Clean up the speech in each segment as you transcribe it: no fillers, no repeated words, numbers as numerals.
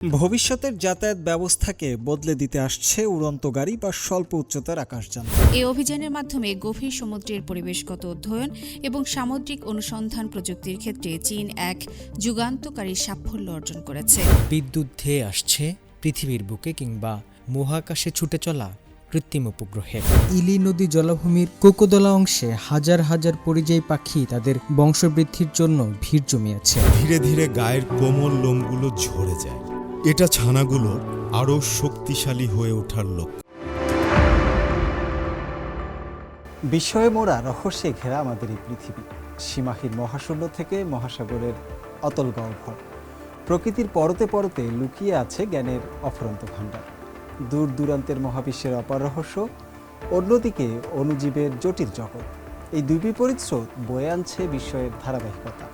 ভবিষ্যতের যাতায়াত ব্যবস্থাকে বদলে দিতে আসছে উড়ন্ত গাড়ি বা স্বল্প উচ্চতার আকাশযান। এই অভিযানের মাধ্যমে গভীর সমুদ্রের পরিবেশগত অধ্যয়ন এবং সামুদ্রিক অনুসন্ধান প্রযুক্তির ক্ষেত্রে চীন এক যুগান্তকারী সাফল্য অর্জন করেছে। বিদ্যুৎ ধেয়ে আসছে পৃথিবীর বুকে কিংবা মহাকাশে ছুটে চলা কৃত্রিম উপগ্রহে। ইলি নদী জলাভূমির কোকোদলা অংশে হাজার হাজার পরিযায়ী পাখি তাদের বংশবৃদ্ধির জন্য ভিড় জমিয়েছে। ধীরে ধীরে গায়ের কোমল লোমগুলো ঝরে যায়। এটা ছানাগুলো আরও শক্তিশালী হয়ে ওঠার লক্ষ্য। বিস্ময়ে মোড়া রহস্যে ঘেরা আমাদের এই পৃথিবী, সীমাহীন মহাশূন্য থেকে মহাসাগরের অতল গহ্বর, প্রকৃতির পরতে পরতে লুকিয়ে আছে জ্ঞানের অফুরন্ত ভাণ্ডার। দূর দূরান্তের মহাবিশ্বের অপার রহস্য, অন্যদিকে অণুজীবের জটিল জগৎ। এই দুই বিপরীত স্রোত বয়ে আনছে বিস্ময়ের ধারাবাহিকতা।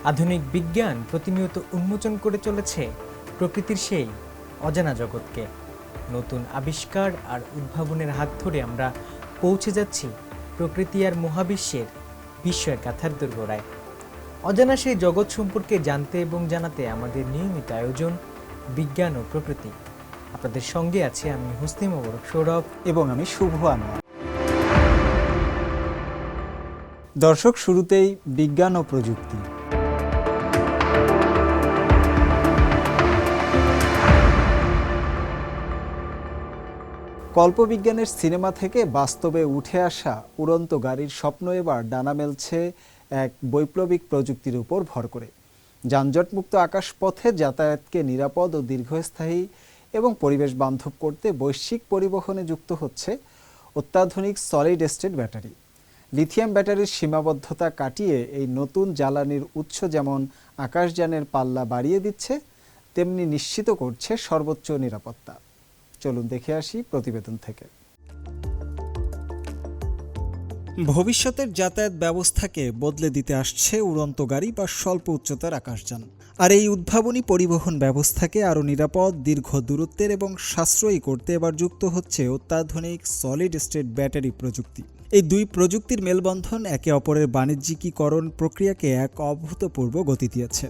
আধুনিক বিজ্ঞান প্রতিনিয়ত উন্মোচন করে চলেছে প্রকৃতির সেই অজানা জগৎকে। নতুন আবিষ্কার আর উদ্ভাবনের হাত ধরে আমরা পৌঁছে যাচ্ছি প্রকৃতি আর মহাবিশ্বের বিস্ময়ের কাথার দোরগোড়ায়। অজানা সেই জগৎ সম্পর্কে জানতে এবং জানাতে আমাদের নিয়মিত আয়োজন বিজ্ঞান ও প্রকৃতি। আপনাদের সঙ্গে আছি আমি হোসনি মোবারক সৌরভ এবং আমি শুভ আনোয়ার। দর্শক, শুরুতেই বিজ্ঞান ও প্রযুক্তি। কল্পবিজ্ঞানের সিনেমা থেকে বাস্তবে উঠে আসা উড়ন্ত গাড়ির স্বপ্ন এবার ডানা মেলছে এক বৈপ্লবিক প্রযুক্তির উপর ভর করে। যানজটমুক্ত আকাশপথে যাতায়াতকে নিরাপদ ও দীর্ঘস্থায়ী এবং পরিবেশ বান্ধব করতে বৈশ্বিক পরিবহনে যুক্ত হচ্ছে অত্যাধুনিক সলিড স্টেট ব্যাটারি। লিথিয়াম ব্যাটারির সীমাবদ্ধতা কাটিয়ে এই নতুন জ্বালানির উৎস যেমন আকাশযানের পাল্লা বাড়িয়ে দিচ্ছে, তেমনি নিশ্চিত করছে সর্বোচ্চ নিরাপত্তা। চলুন দেখে আসি প্রতিবেদন থেকে। ভবিষ্যতের যাতায়াত ব্যবস্থাকে বদলে দিতে আসছে উড়ন্ত গাড়ি বা স্বল্প উচ্চতার আকাশযান। আর এই উদ্ভাবনী পরিবহন ব্যবস্থাকে আরও নিরাপদ, দীর্ঘ দূরত্বের এবং সাশ্রয়ী করতে এবার যুক্ত হচ্ছে অত্যাধুনিক সলিড স্টেট ব্যাটারি প্রযুক্তি। এই দুই প্রযুক্তির মেলবন্ধন একে অপরের বাণিজ্যিকীকরণ প্রক্রিয়াকে এক অভূতপূর্ব গতি দিয়েছে।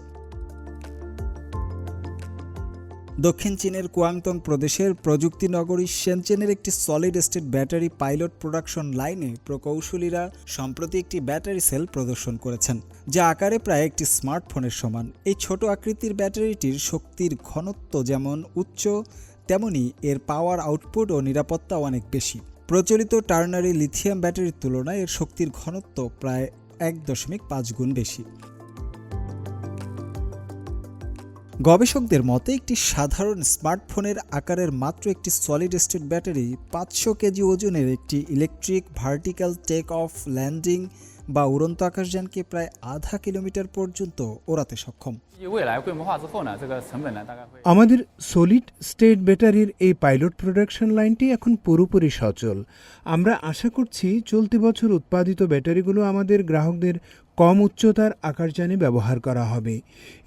দক্ষিণ চীনের কুয়াংতং প্রদেশের প্রযুক্তি নগরী শেনচেনের একটি solid state battery pilot production লাইনে প্রকৌশলীরা সম্প্রতি একটি ব্যাটারি সেল প্রদর্শন করেছেন, যা আকারে প্রায় একটি স্মার্টফোনের সমান। এই ছোট আকৃতির ব্যাটারিটির শক্তির ঘনত্ব যেমন উচ্চ, তেমনি এর পাওয়ার আউটপুট ও নিরাপত্তা অনেক বেশি। প্রচলিত টার্নারি লিথিয়াম ব্যাটারির তুলনায় এর শক্তির ঘনত্ব প্রায় 1.5 গুণ বেশি। গবেষকদের মতে একটি সাধারণ স্মার্টফোনের আকারের মাত্র একটি সলিড স্টেট ব্যাটারি 500 কেজি ওজনের একটি electric vertical take off, landing বা উড়ন্ত আকাশযানকে প্রায় আধা কিলোমিটার পর্যন্ত ওড়াতে সক্ষম। আমাদের সলিড স্টেট ব্যাটারির এই পাইলট প্রোডাকশন লাইনটি এখন পুরোপুরি সচল। আমরা আশা করছি চলতি বছর উৎপাদিত ব্যাটারিগুলো আমাদের গ্রাহকদের কম উচ্চতার আকাশযানে ব্যবহার করা হবে।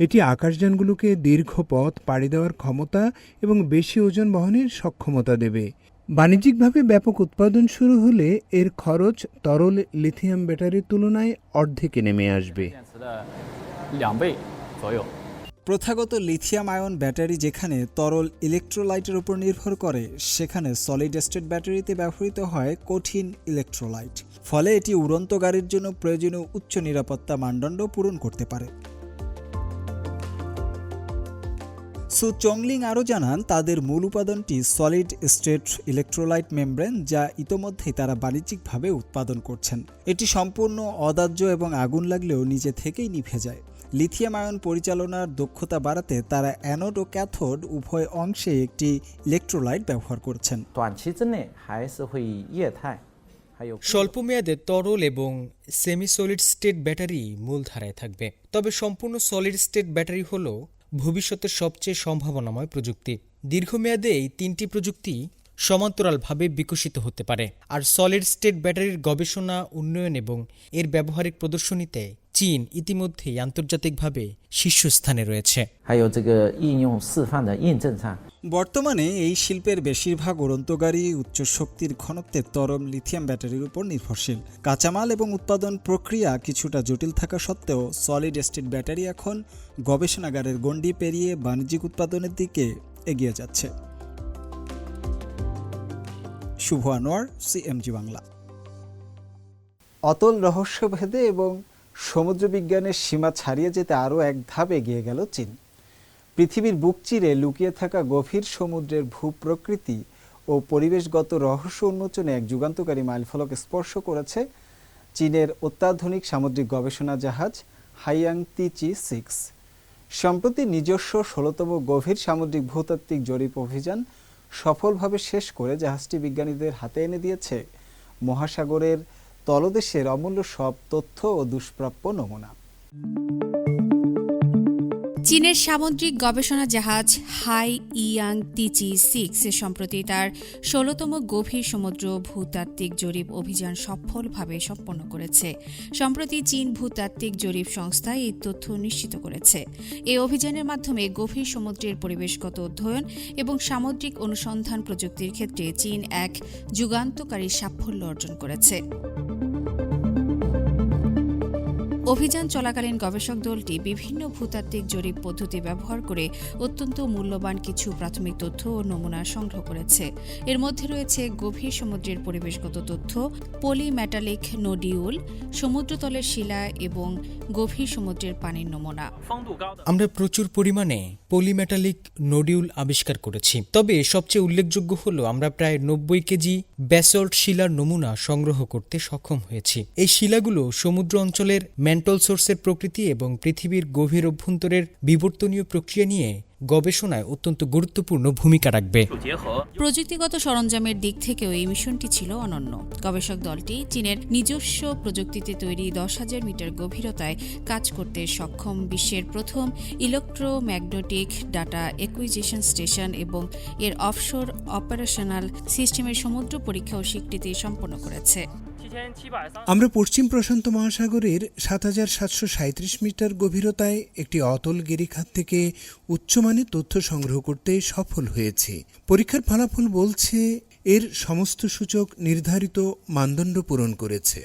এটি আকাশযানগুলোকে দীর্ঘ পথ পাড়ি দেওয়ার ক্ষমতা এবং বেশি ওজন বহনের সক্ষমতা দেবে। বাণিজ্যিকভাবে ব্যাপক উৎপাদন শুরু হলে এর খরচ তরল লিথিয়াম ব্যাটারির তুলনায় অর্ধেকে নেমে আসবে। প্রথাগত লিথিয়াম আয়ন ব্যাটারি যেখানে তরল ইলেকট্রোলাইটের উপর নির্ভর করে, সেখানে সলিড স্টেট ব্যাটারিতে ব্যবহৃত হয় কঠিন ইলেকট্রোলাইট। ফলে এটি উড়ন্ত গাড়ির জন্য প্রয়োজনীয় উচ্চ নিরাপত্তা মানদণ্ড পূরণ করতে পারে। সু চংলিং আরও জানান, তাদের মূল উপাদানটি সলিড স্টেট ইলেকট্রোলাইট মেমব্রেন, যা ইতোমধ্যেই তারা বাণিজ্যিকভাবে উৎপাদন করছেন। এটি সম্পূর্ণ অদাহ্য এবং আগুন লাগলেও নিজে থেকেই নিভে যায়। লিথিয়াম আয়ন পরিচালনার দক্ষতা বাড়াতে তারা অ্যানোড ও ক্যাথোড উভয় অংশে একটি ইলেকট্রোলাইট ব্যবহার করছেন। স্বল্প মেয়াদে তরল এবং সেমি সলিড স্টেট ব্যাটারি মূলধারায় থাকবে, তবে সম্পূর্ণ সলিড স্টেট ব্যাটারি হল ভবিষ্যতের সবচেয়ে সম্ভাবনাময় প্রযুক্তি। দীর্ঘমেয়াদে এই তিনটি প্রযুক্তি সমান্তরালভাবে বিকশিত হতে পারে। আর সলিড স্টেট ব্যাটারির গবেষণা, উন্নয়ন এবং এর ব্যবহারিক প্রদর্শনীতে চীন ইতিমধ্যেই আন্তর্জাতিকভাবে শীর্ষস্থানে রয়েছে। 还有这个应用示范的验证上， বর্তমানে এই শিল্পের বেশিরভাগ উড়ন্ত গাড়ি উচ্চ শক্তির ঘনত্বের তরল লিথিয়াম ব্যাটারির উপর নির্ভরশীল। কাঁচামাল এবং উৎপাদন প্রক্রিয়া কিছুটা জটিল থাকা সত্ত্বেও সলিড স্টেট ব্যাটারি এখন গবেষণাগারের গণ্ডি পেরিয়ে বাণিজ্যিক উৎপাদনের দিকে এগিয়ে যাচ্ছে। শুভ আনোয়ার, সিএমজি বাংলা। অতল রহস্যভেদে এবং সমুদ্র বিজ্ঞানের সীমা ছাড়িয়ে যেতে আরও এক ধাপ এগিয়ে গেল চীন। পৃথিবীর বুক চিরে লুকিয়ে থাকা গভীর সমুদ্রের ভূপ্রকৃতি ও পরিবেশগত রহস্য উন্মোচনে এক যুগান্তকারী মাইলফলক স্পর্শ করেছে চীনের অত্যাধুনিক সামুদ্রিক গবেষণা জাহাজ হাইয়াংতি-চি 6। সম্প্রতি নিজস্ব ১৬তম গভীর সামুদ্রিক ভূতাত্ত্বিক জরিপ অভিযান সফলভাবে শেষ করে জাহাজটি বিজ্ঞানীদের হাতে এনে দিয়েছে মহাসাগরের তলদেশের অমূল্য সব তথ্য ও দুষ্প্রাপ্য নমুনা। চীনের সামুদ্রিক গবেষণা জাহাজ হাইয়াংতি-চি 6 সম্প্রতি তার ১৬তম গভীর সমুদ্র ভূতাত্ত্বিক জরিপ অভিযান সফলভাবে সম্পন্ন করেছে। সম্প্রতি চীন ভূতাত্ত্বিক জরিপ সংস্থা এই তথ্য নিশ্চিত করেছে। এই অভিযানের মাধ্যমে গভীর সমুদ্রের পরিবেশগত অধ্যয়ন এবং সামুদ্রিক অনুসন্ধান প্রযুক্তির ক্ষেত্রে চীন এক যুগান্তকারী সাফল্য অর্জন করেছে। অভিযান চলাকালীন গবেষক দলটি বিভিন্ন ভূতাত্ত্বিক জরিপ পদ্ধতি ব্যবহার করে অত্যন্ত মূল্যবান কিছু প্রাথমিক তথ্য ও নমুনা সংগ্রহ করেছে। এর মধ্যে রয়েছে গভীর সমুদ্রের পরিবেশগত তথ্য, পলিমেটালিক নোডিউল, সমুদ্রতলের শিলা এবং গভীর সমুদ্রের পানির নমুনা। আমরা প্রচুর পরিমাণে পলিমেটালিক নোডিউল আবিষ্কার করেছি, তবে সবচেয়ে উল্লেখযোগ্য হলো আমরা প্রায় ৯০ কেজি ব্যাসল্ট শিলার নমুনা সংগ্রহ করতে সক্ষম হয়েছি। এই শিলাগুলো সমুদ্র অঞ্চলের মেন্টল সোর্সের প্রকৃতি এবং পৃথিবীর গভীর অভ্যন্তরের বিবর্তনীয় প্রক্রিয়া নিয়ে গবেষণায় অত্যন্ত গুরুত্বপূর্ণ ভূমিকা রাখবে। প্রযুক্তিগত সরঞ্জামের দিক থেকেও এই মিশনটি ছিল অনন্য। গবেষক দলটি চীনের নিজস্ব প্রযুক্তিতে তৈরি ১০,০০০ মিটার গভীরতায় কাজ করতে সক্ষম বিশ্বের প্রথম ইলেকট্রোম্যাগনেটিক ডাটা অ্যাকুইজিশন স্টেশন এবং এর অফশোর অপারেশনাল সিস্টেমের সমুদ্র পরীক্ষা ও স্বীকৃতি সম্পন্ন করেছে। আমরা পশ্চিম প্রশান্ত মহাসাগরের ৭,৭৩৭ মিটার গভীরতায় একটি অতল গিরিখাত থেকে উচ্চমানের তথ্য সংগ্রহ করতে সফল হয়েছি। পরীক্ষার ফলাফল বলছে এর সমস্ত সূচক নির্ধারিত মানদণ্ড পূরণ করেছে।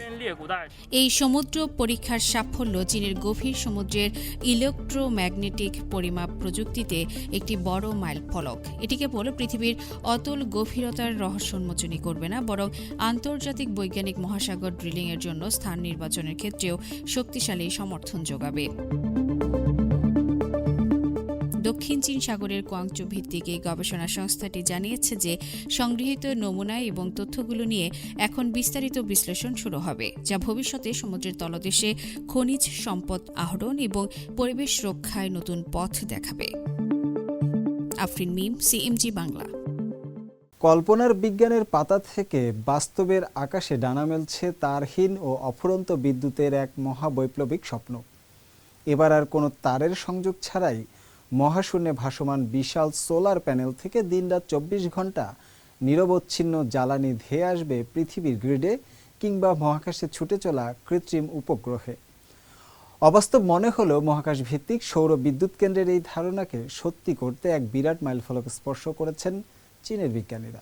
এই সমুদ্র পরীক্ষার সাফল্য চীনের গভীর সমুদ্রের ইলেকট্রোম্যাগনেটিক পরিমাপ প্রযুক্তিতে একটি বড় মাইলফলক। এটি কেবল পৃথিবীর অতল গভীরতার রহস্য উন্মোচনই করবে না, বরং আন্তর্জাতিক বৈজ্ঞানিক মহাসাগর ড্রিলিংয়ের জন্য স্থান নির্বাচনের ক্ষেত্রেও শক্তিশালী সমর্থন যোগাবে। দক্ষিণ চীন সাগরের কোয়াংচৌ ভিত্তিক এই গবেষণা সংস্থাটি জানিয়েছে যে সংগৃহীত নমুনা এবং তথ্যগুলো নিয়ে এখন বিস্তারিত বিশ্লেষণ শুরু হবে, যা ভবিষ্যতে সমুদ্রের তলদেশে খনিজ সম্পদ আহরণ এবং পরিবেশ রক্ষায় নতুন পথ দেখাবে। আফরিন মিম, সিএমজি বাংলা। কল্পনার বিজ্ঞানের পাতা থেকে বাস্তবের আকাশে ডানা মেলছে তারহীন ও অফুরন্ত বিদ্যুতের এক মহাবৈপ্লবিক স্বপ্ন। এবার আর কোনো তারের সংযোগ ছাড়াই মহাশূন্যে ভাসমান বিশাল সোলার প্যানেল থেকে দিনরাত ২৪ ঘন্টা নিরবচ্ছিন্ন জ্বালানি ধেয়ে আসবে পৃথিবীর গ্রিডে কিংবা মহাকাশে ছুটে চলা কৃত্রিম উপগ্রহে। অবাস্তব মনে হলেও মহাকাশ ভিত্তিক সৌর বিদ্যুৎ কেন্দ্রের এই ধারণাকে সত্যি করতে এক বিরাট মাইলফলক স্পর্শ করেছেন চীনের বিজ্ঞানীরা।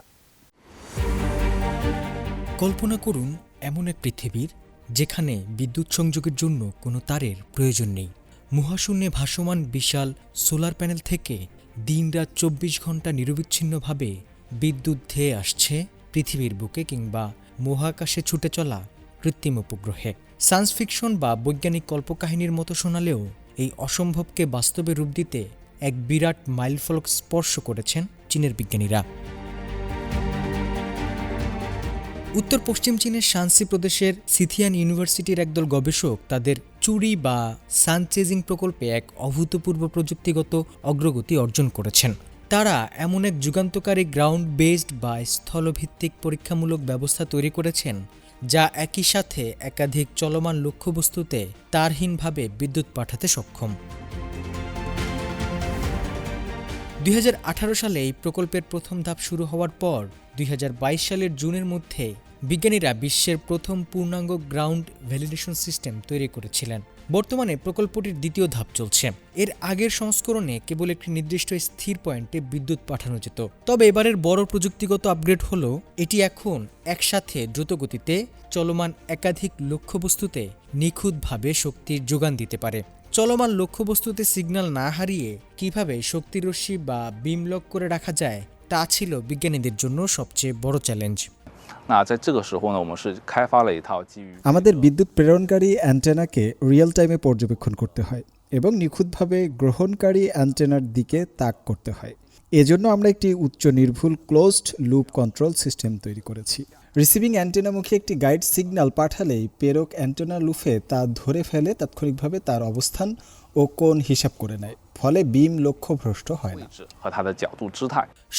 কল্পনা করুন এমন এক পৃথিবীর যেখানে বিদ্যুৎ সংযোগের জন্য কোনো তারের প্রয়োজন নেই। মহাশূন্যে ভাসমান বিশাল সোলার প্যানেল থেকে দিনরাত ২৪ ঘন্টা নিরবিচ্ছিন্নভাবে বিদ্যুৎ ধেয়ে আসছে পৃথিবীর বুকে কিংবা মহাকাশে ছুটে চলা কৃত্রিম উপগ্রহে। সায়েন্স ফিকশন বা বৈজ্ঞানিক কল্পকাহিনীর মতো শোনালেও এই অসম্ভবকে বাস্তবে রূপ দিতে এক বিরাট মাইলফলক স্পর্শ করেছেন চীনের বিজ্ঞানীরা। উত্তর পশ্চিম চীনের শানসি প্রদেশের সিথিয়ান ইউনিভার্সিটির একদল গবেষক তাদের চুরি বা সানচেজিং প্রকল্পে এক অভূতপূর্ব প্রযুক্তিগত অগ্রগতি অর্জন করেছেন। তারা এমন এক যুগান্তকারী গ্রাউন্ড বেসড বা স্থলভিত্তিক পরীক্ষামূলক ব্যবস্থা তৈরি করেছেন যা একই সাথে একাধিক চলমান লক্ষ্যবস্তুতে তারহীনভাবে বিদ্যুৎ পাঠাতে সক্ষম। 2018 সালে এই প্রকল্পের প্রথম ধাপ শুরু হওয়ার পর 2022 সালের জুনের মধ্যে বিজ্ঞানীরা বিশ্বের প্রথম পূর্ণাঙ্গ গ্রাউন্ড ভ্যালিডেশন সিস্টেম তৈরি করেছিলেন। বর্তমানে প্রকল্পটির দ্বিতীয় ধাপ চলছে। এর আগের সংস্করণে কেবল একটি নির্দিষ্ট স্থির পয়েন্টে বিদ্যুৎ পাঠানো যেত। তবে এবারের বড় প্রযুক্তিগত আপগ্রেড হলো এটি এখন একসাথে দ্রুতগতিতে চলমান একাধিক লক্ষ্যবস্তুতে নিখুঁতভাবে শক্তির যোগান দিতে পারে। চলমান লক্ষ্যবস্তুতে সিগন্যাল না হারিয়ে কিভাবে শক্তির রশ্মি বা বিম লক করে রাখা যায় তা ছিল বিজ্ঞানীদের জন্য সবচেয়ে বড় চ্যালেঞ্জ। আমাদের বিদ্যুৎ প্রেরণকারী অ্যান্টেনাকে রিয়েল টাইমে পর্যবেক্ষণ করতে হয় এবং নিখুঁতভাবে গ্রহণকারী অ্যান্টেনার দিকে তাক করতে হয়। এজন্য আমরা একটি উচ্চ নির্ভুল ক্লোজড লুপ কন্ট্রোল সিস্টেম তৈরি করেছি। রিসিভিং অ্যান্টেনামুখী একটি গাইড সিগন্যাল পাঠালেই প্রেরক অ্যান্টেনা লুপে তা ধরে ফেলে তাৎক্ষণিকভাবে তার অবস্থান ও কোণ হিসাব করে নেয়, ফলে বিম লক্ষ্যভ্রষ্ট হয় না।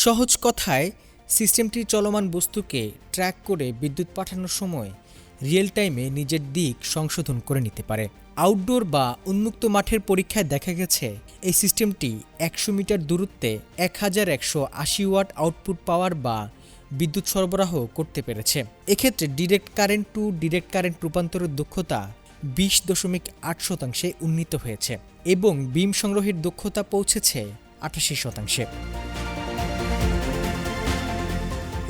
সহজ কথায় সিস্টেমটি চলমান বস্তুকে ট্র্যাক করে বিদ্যুৎ পাঠানোর সময় রিয়েল টাইমে নিজের দিক সংশোধন করে নিতে পারে। আউটডোর বা উন্মুক্ত মাঠের পরীক্ষায় দেখা গেছে এই সিস্টেমটি 100 মিটার দূরত্বে 1180 ওয়াট আউটপুট পাওয়ার বা বিদ্যুৎ সরবরাহ করতে পেরেছে। এক্ষেত্রে direct current to direct current রূপান্তরের দক্ষতা 20.8% উন্নীত হয়েছে এবং বিম সংগ্রহের দক্ষতা পৌঁছেছে 88%।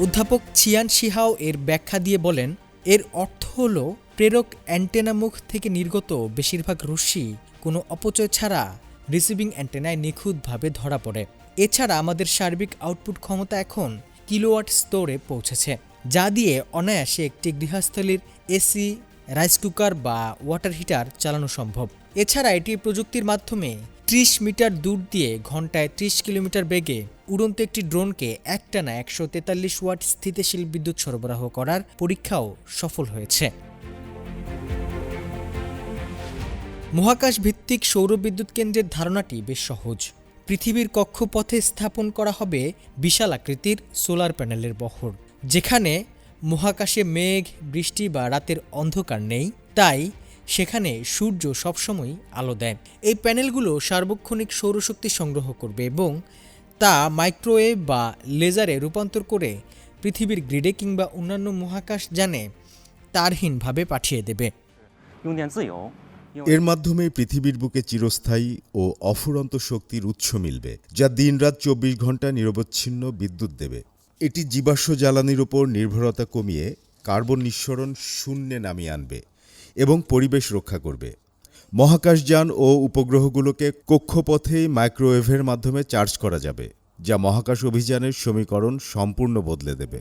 অধ্যাপক চিয়ান শিহাও এর ব্যাখ্যা দিয়ে বলেন, এর অর্থ হল প্রেরক অ্যান্টেনা মুখ থেকে নির্গত বেশিরভাগ রশ্মি কোনো অপচয় ছাড়া রিসিভিং অ্যান্টেনায় নিখুঁতভাবে ধরা পড়ে। এছাড়া আমাদের সার্বিক আউটপুট ক্ষমতা এখন কিলোওয়াট স্তরে পৌঁছেছে, যা দিয়ে অনায়াসে একটি গৃহস্থলীর এসি, রাইস কুকার বা ওয়াটার হিটার চালানো সম্ভব। এছাড়া এটি প্রযুক্তির মাধ্যমে 30 মিটার দূর দিয়ে ঘন্টায় 30 কিলোমিটার বেগে উড়ন্ত একটি ড্রোনকে একটানা 143 ওয়াট স্থিতিশীল বিদ্যুৎ সরবরাহ করার পরীক্ষাও সফল হয়েছে। মহাকাশ ভিত্তিক সৌর বিদ্যুৎ কেন্দ্রের ধারণাটি বেশ সহজ। পৃথিবীর কক্ষপথে স্থাপন করা হবে বিশাল আকৃতির সোলার প্যানেলের বহর, যেখানে মহাকাশে মেঘ, বৃষ্টি বা রাতের অন্ধকার নেই, তাই সেখানে সূর্য সবসময় আলো দেয়। এই প্যানেলগুলো সার্বক্ষণিক সৌরশক্তি সংগ্রহ করবে এবং তা মাইক্রোওয়েভ বা লেজারে রূপান্তর করে পৃথিবীর গ্রিডে কিংবা অন্যান্য মহাকাশ যানে তারহীনভাবে পাঠিয়ে দেবে। এর মাধ্যমে পৃথিবীর বুকে চিরস্থায়ী ও অফুরন্ত শক্তির উৎস মিলবে, যা দিনরাত 24 ঘন্টা নিরবচ্ছিন্ন বিদ্যুৎ দেবে। এটি জীবাশ্ম জ্বালানির ওপর নির্ভরতা কমিয়ে কার্বন নিঃসরণ শূন্যে নামিয়ে আনবে এবং পরিবেশ রক্ষা করবে। মহাকাশযান ও উপগ্রহগুলোকে কক্ষপথে মাইক্রোওয়েভের মাধ্যমে চার্জ করা যাবে, যা মহাকাশ অভিযানের সমীকরণ সম্পূর্ণ বদলে দেবে।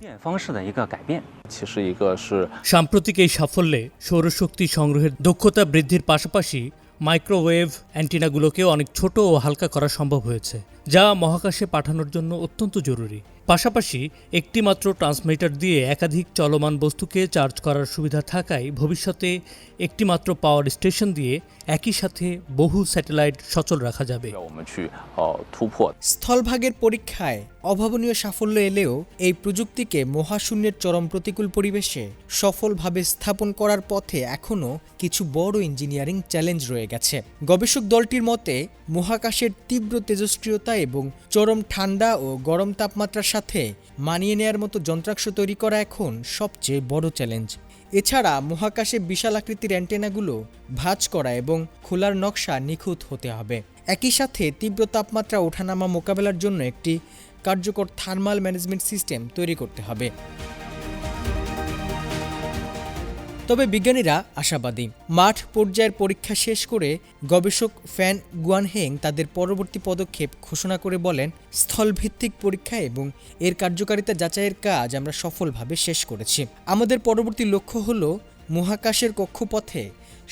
সাম্প্রতিক এই সাফল্যে সৌরশক্তি সংগ্রহের দক্ষতা বৃদ্ধির পাশাপাশি মাইক্রোওয়েভ অ্যান্টিনাগুলোকেও অনেক ছোট ও হালকা করা সম্ভব হয়েছে, যা মহাকাশে পাঠানোর জন্য অত্যন্ত জরুরি। পাশাপাশি একটি মাত্র ট্রান্সমিটার দিয়ে একাধিক চলমান বস্তুকে চার্জ করার সুবিধা থাকায় ভবিষ্যতে একটি মাত্র পাওয়ার স্টেশন দিয়ে একই সাথে বহু স্যাটেলাইট সচল রাখা যাবে। স্থলভাগের পরীক্ষায় অভাবনীয় সাফল্য এলেও এই প্রযুক্তিকে মহাশূন্যের চরম প্রতিকূল পরিবেশে সফলভাবে স্থাপন করার পথে এখনও কিছু বড় ইঞ্জিনিয়ারিং চ্যালেঞ্জ রয়ে গেছে। গবেষক দলটির মতে মহাকাশের তীব্র তেজস্ক্রিয়তা এবং চরম ঠান্ডা ও গরম তাপমাত্রার সাথে মানিয়ে নেয়ার মতো যন্ত্রাংশ তৈরি করা এখন সবচেয়ে বড় চ্যালেঞ্জ। এছাড়া মহাকাশে বিশাল আকৃতির অ্যান্টেনাগুলো ভাঁজ করা এবং খোলার নকশা নিখুঁত হতে হবে। একই সাথে তীব্র তাপমাত্রা ওঠানামা মোকাবেলার জন্য একটি কার্যকর থার্মাল ম্যানেজমেন্ট সিস্টেম তৈরি করতে হবে। তবে বিজ্ঞানীরা আশাবাদী। মাঠ পর্যায়ের পরীক্ষা শেষ করে গবেষক ফ্যান গুয়ানহেং তাদের পরবর্তী পদক্ষেপ ঘোষণা করে বলেন, স্থলভিত্তিক পরীক্ষা এবং এর কার্যকারিতা যাচাইয়ের কাজ আমরা সফলভাবে শেষ করেছি। আমাদের পরবর্তী লক্ষ্য হল মহাকাশের কক্ষপথে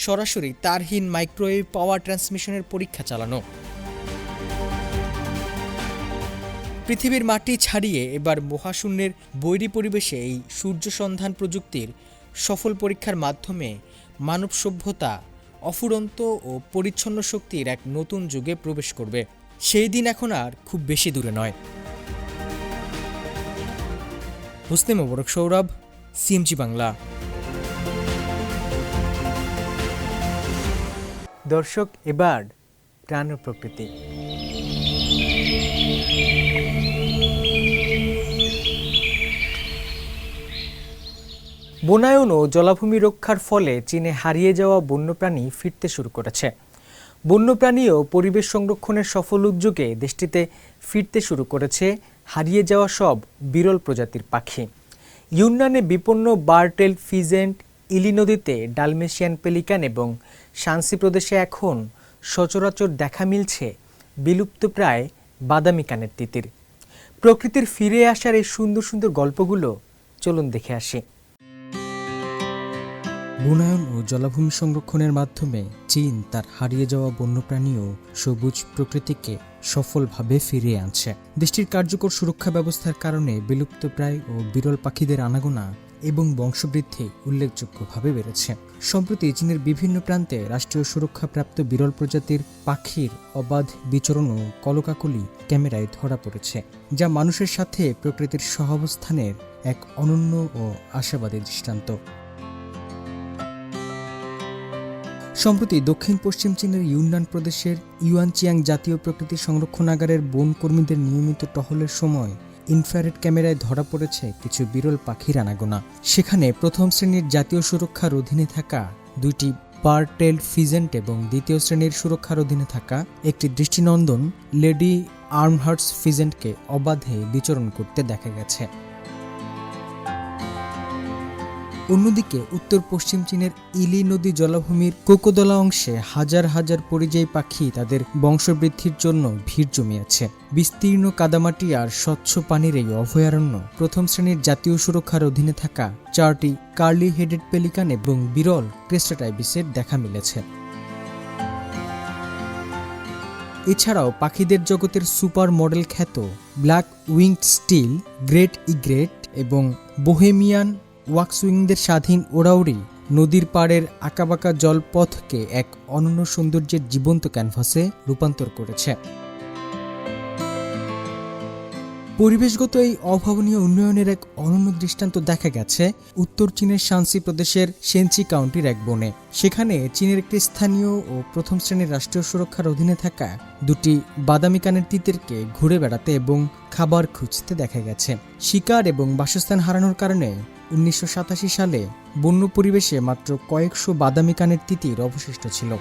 সরাসরি তারহীন মাইক্রোওয়েভ পাওয়ার ট্রান্সমিশনের পরীক্ষা চালানো। পৃথিবীর মাটি ছাড়িয়ে এবার মহাশূন্যের বৈরী পরিবেশে এই সূর্য সন্ধান প্রযুক্তির সফল পরীক্ষার মাধ্যমে মানব সভ্যতা অফুরন্ত ও পরিচ্ছন্ন শক্তির এক নতুন যুগে প্রবেশ করবে। সেই দিন এখন আর খুব বেশি দূরে নয়। হোসনে মোবারক সৌরভ, সিএমজি বাংলা। দর্শক, এবার প্রাণ ও প্রকৃতি। বনায়ন ও জলাভূমি রক্ষার ফলে চীনে হারিয়ে যাওয়া বন্যপ্রাণী ফিরতে শুরু করেছে। বন্যপ্রাণী ও পরিবেশ সংরক্ষণের সফল উদ্যোগে দেশটিতে ফিরতে শুরু করেছে হারিয়ে যাওয়া সব বিরল প্রজাতির পাখি। ইউনানে বিপন্ন বারটেল ফিজেন্ট, ইলি নদীতে ডালমেশিয়ান পেলিকান এবং শানসি প্রদেশে এখন সচরাচর দেখা মিলছে বিলুপ্তপ্রায় বাদামি কানের তিতির। প্রকৃতির ফিরে আসার এই সুন্দর সুন্দর গল্পগুলো চলুন দেখে আসি। বনায়ন ও জলাভূমি সংরক্ষণের মাধ্যমে চীন তার হারিয়ে যাওয়া বন্যপ্রাণী ও সবুজ প্রকৃতিকে সফলভাবে ফিরিয়ে আনছে। দেশটির কার্যকর সুরক্ষা ব্যবস্থার কারণে বিলুপ্তপ্রায় ও বিরল পাখিদের আনাগোনা এবং বংশবৃদ্ধি উল্লেখযোগ্যভাবে বেড়েছে। সম্প্রতি চীনের বিভিন্ন প্রান্তে রাষ্ট্রীয় সুরক্ষাপ্রাপ্ত বিরল প্রজাতির পাখির অবাধ বিচরণ ও কলকাকলি ক্যামেরায় ধরা পড়েছে, যা মানুষের সাথে প্রকৃতির সহাবস্থানের এক অনন্য ও আশাবাদী দৃষ্টান্ত। সম্প্রতি দক্ষিণ পশ্চিম চীনের ইউনান প্রদেশের ইউয়ানচিয়াং জাতীয় প্রকৃতি সংরক্ষণাগারের বন কর্মীদের নিয়মিত টহলের সময় ইনফ্রারেড ক্যামেরায় ধরা পড়েছে কিছু বিরল পাখির আনাগোনা। সেখানে প্রথম শ্রেণীর জাতীয় সুরক্ষার অধীনে থাকা দুইটি বারটেল ফিজেন্ট এবং দ্বিতীয় শ্রেণীর সুরক্ষার অধীনে থাকা একটি দৃষ্টিনন্দন লেডি আর্মহার্টস ফিজেন্টকে অবাধে বিচরণ করতে দেখা গেছে। অন্যদিকে উত্তর পশ্চিম চীনের ইলি নদী জলাভূমির কোকোদলা অংশে হাজার হাজার পরিযায়ী পাখি তাদের বংশবৃদ্ধির জন্য ভিড় জমিয়েছে। বিস্তীর্ণ কাদামাটি আর স্বচ্ছ পানির এই অভয়ারণ্য প্রথম শ্রেণীর জাতীয় সুরক্ষার অধীনে থাকা 4টি কার্লি হেডেড পেলিকান এবং বিরল ক্রেস্টেড আইবিসের দেখা মিলেছে। এছাড়াও পাখিদের জগতের সুপার মডেল খ্যাত black winged stilt, great egret এবং বোহেমিয়ান ওয়াক্সউইংদের স্বাধীন ওড়াউড়ি নদীর পাড়ের আঁকাবাঁকা জলপথকে এক অনন্য সৌন্দর্যের জীবন্ত ক্যানভাসে রূপান্তর করেছে। পরিবেশগত এই অভাবনীয় উন্নয়নের এক অনন্য দৃষ্টান্ত দেখা গেছে উত্তর চীনের শানসি প্রদেশের শেনচি কাউন্টির এক বনে। সেখানে চীনের একটি স্থানীয় ও প্রথম শ্রেণীর রাষ্ট্রীয় সুরক্ষার অধীনে থাকা দুটি বাদামি কানের তিতিরকে ঘুরে বেড়াতে এবং খাবার খুঁজতে দেখা গেছে। শিকার এবং বাসস্থান হারানোর কারণে 1987 সালে বন্য পরিবেশে মাত্র কয়েকশো বাদামি কানের তিতির অবশিষ্ট ছিল।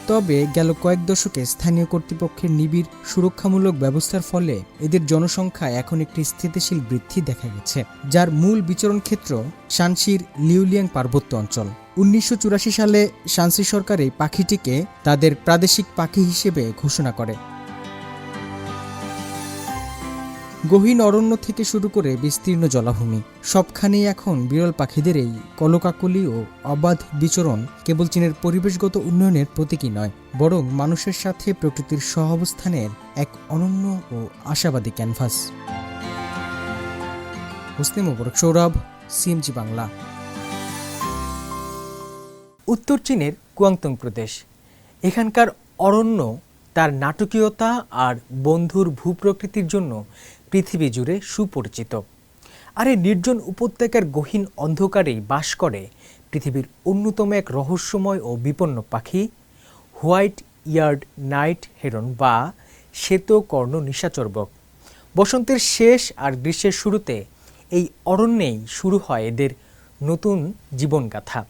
তবে গেল কয়েক দশকে স্থানীয় কর্তৃপক্ষের নিবিড় সুরক্ষামূলক ব্যবস্থার ফলে এদের জনসংখ্যায় এখন একটি স্থিতিশীল বৃদ্ধি দেখা গেছে, যার মূল বিচরণ ক্ষেত্র শানসির লিউলিয়াং পার্বত্য অঞ্চল। 1984 সালে শানসি সরকার এই পাখিটিকে তাদের প্রাদেশিক পাখি হিসেবে ঘোষণা করে। গহীন অরণ্য থেকে শুরু করে বিস্তীর্ণ জলাভূমি সবখানেই এখন বিরল পাখিদের এই কলকাকলি ও অবাধ বিচরণ কেবল চীনের পরিবেশগত উন্নয়নের প্রতীকী নয়, বরং মানুষের সাথে প্রকৃতির সহাবস্থানের এক অনন্য ও আশাবাদী ক্যানভাস। হোসনে মোবারক সৌরভ, সিএমজি বাংলা। উত্তর চীনের কুয়াংতুং প্রদেশ, এখানকার অরণ্য তার নাটকীয়তা আর বন্ধুর ভূপ্রকৃতির জন্য পৃথিবী জুড়ে সুপরিচিত। আর এই নির্জন উপত্যকার গহীন অন্ধকারেই বাস করে পৃথিবীর অন্যতম এক রহস্যময় ও বিপন্ন পাখি হোয়াইট ইয়ার্ড নাইট হেরন বা শ্বেতকর্ণ নিশাচর বক। বসন্তের শেষ আর গ্রীষ্মের শুরুতে এই অরণ্যেই শুরু হয় এদের নতুন জীবনগাথা।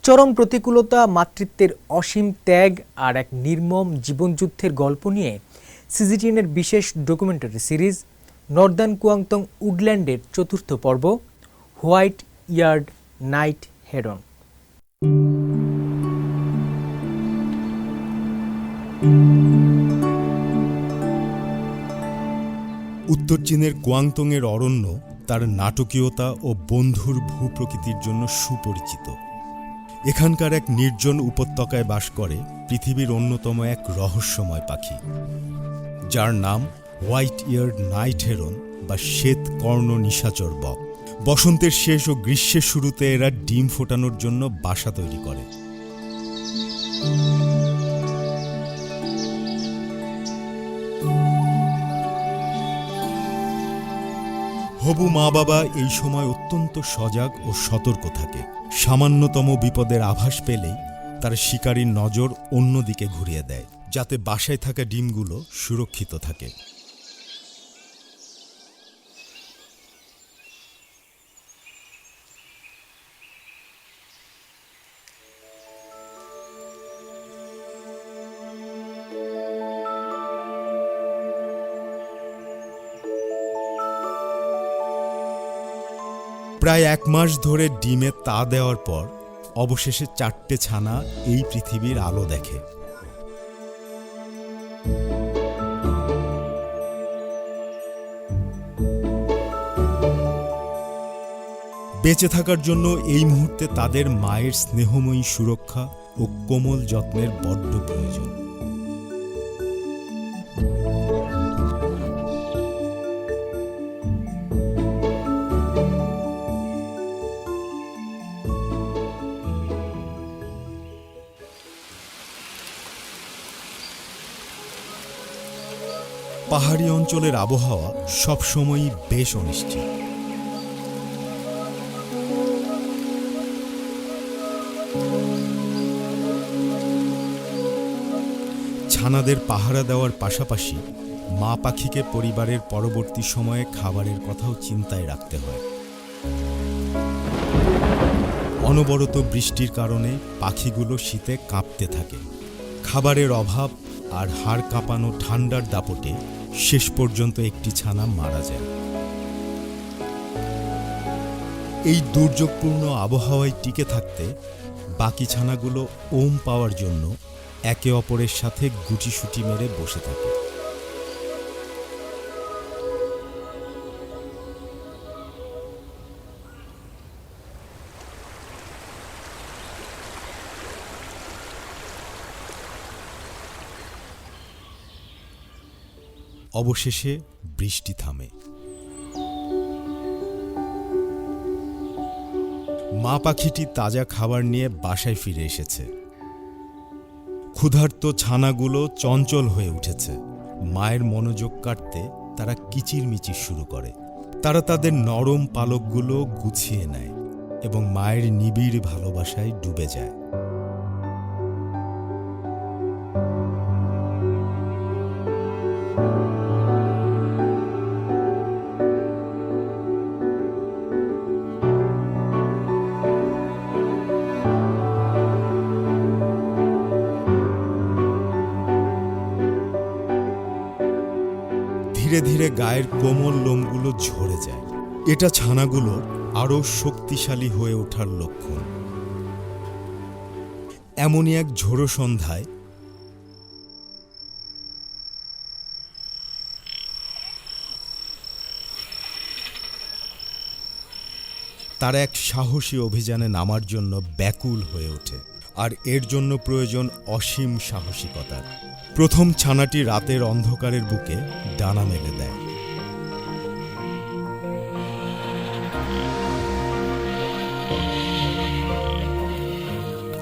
চরম প্রতিকূলতা, মাতৃত্বের অসীম ত্যাগ আর এক নির্মম জীবনযুদ্ধের গল্প নিয়ে সিজিটিএনের বিশেষ ডকুমেন্টারি সিরিজ নর্দার্ন কুয়াংতুং উডল্যান্ডের 4র্থ পর্ব হোয়াইট ইয়ার্ড নাইট হেরন। উত্তর চীনের কুয়াংতুংয়ের অরণ্য তার নাটকীয়তা ও বন্ধুর ভূপ্রকৃতির জন্য সুপরিচিত। এখানকার এক নির্জন উপত্যকায় বাস করে পৃথিবীর অন্যতম এক রহস্যময় পাখি, যার নাম হোয়াইট ইয়ার্ড নাইট হেরন বা শ্বেতকর্ণ নিশাচর বক। বসন্তের শেষ ও গ্রীষ্মের শুরুতে এরা ডিম ফোটানোর জন্য বাসা তৈরি করে। হবু মা বাবা এই সময় অত্যন্ত সজাগ ও সতর্ক থাকে। সামান্যতম বিপদের আভাস পেলেই তার শিকারীর নজর অন্যদিকে ঘুরিয়ে দেয়, যাতে বাসায় থাকা ডিমগুলো সুরক্ষিত থাকে। প্রায় 1 মাস ধরে ডিমে তা দেওয়ার পর অবশেষে 4টে ছানা এই পৃথিবীর আলো দেখে। বেঁচে থাকার জন্য এই মুহূর্তে তাদের মায়ের স্নেহময়ী সুরক্ষা ও কোমল যত্নের বড্ড প্রয়োজন। পাহাড়ি অঞ্চলের আবহাওয়া সবসময়ই বেশ অনিশ্চিত। ছানাদের পাহারা দেওয়ার পাশাপাশি মা পাখিকে পরিবারের পরবর্তী সময়ে খাবারের কথাও চিন্তায় রাখতে হয়। অনবরত বৃষ্টির কারণে পাখিগুলো শীতে কাঁপতে থাকে। খাবারের অভাব আর হাড় কাঁপানো ঠান্ডার দাপটে শেষ পর্যন্ত একটি ছানা মারা যায়। এই দুর্যোগপূর্ণ আবহাওয়ায় টিকে থাকতে বাকি ছানাগুলো ওম পাওয়ার জন্য একে অপরের সাথে গুটিসুটি মেরে বসে থাকে। অবশেষে বৃষ্টি থামে। মা পাখিটি তাজা খাবার নিয়ে বাসায় ফিরে এসেছে। ক্ষুধার্ত ছানাগুলো চঞ্চল হয়ে উঠেছে। মায়ের মনোযোগ কাটতে তারা কিচিরমিচির শুরু করে। তারা তাদের নরম পালকগুলো গুছিয়ে নেয় এবং মায়ের নিবিড় ভালোবাসায় ডুবে যায়। ধীরে ধীরে গায়ের কোমল লোমগুলো ঝরে যায়। এটা ছানাগুলোর আরও শক্তিশালী হয়ে ওঠার লক্ষণ। এমনই এক ঝোড়ো সন্ধ্যায় তারা এক সাহসী অভিযানে নামার জন্য ব্যাকুল হয়ে ওঠে। আর এর জন্য প্রয়োজন অসীম সাহসিকতার। প্রথম ছানাটি রাতের অন্ধকারের বুকে ডানা মেলে দেয়।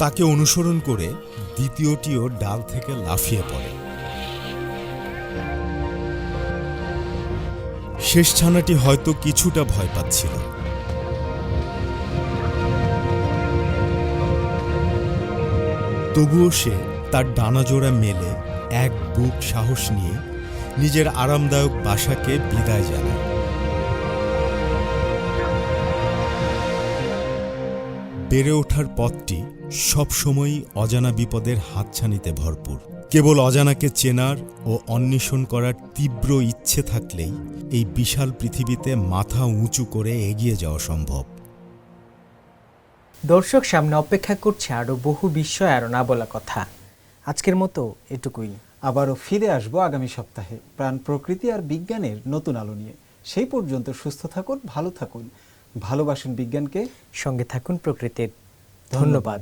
তাকে অনুসরণ করে দ্বিতীয়টিও ডাল থেকে লাফিয়ে পড়ে। শেষ ছানাটি হয়তো কিছুটা ভয় পাচ্ছিল। তবুও সে তার ডানাজোড়া মেলে এক বুক সাহস নিয়ে নিজের আরামদায়ক বাসাকে বিদায় জানায়। বেড়ে ওঠার পথটি সবসময়ই অজানা বিপদের হাতছানিতে ভরপুর। কেবল অজানাকে চেনার ও অন্বেষণ করার তীব্র ইচ্ছে থাকলেই এই বিশাল পৃথিবীতে মাথা উঁচু করে এগিয়ে যাওয়া সম্ভব। দর্শক, সামনে অপেক্ষা করছে আরও বহু বিষয় আর না বলা কথা। আজকের মতো এটুকুই। আবারও ফিরে আসবো আগামী সপ্তাহে প্রাণ, প্রকৃতি আর বিজ্ঞানের নতুন আলো নিয়ে। সেই পর্যন্ত সুস্থ থাকুন, ভালো থাকুন, ভালোবাসুন বিজ্ঞানকে, সঙ্গে থাকুন প্রকৃতির। ধন্যবাদ।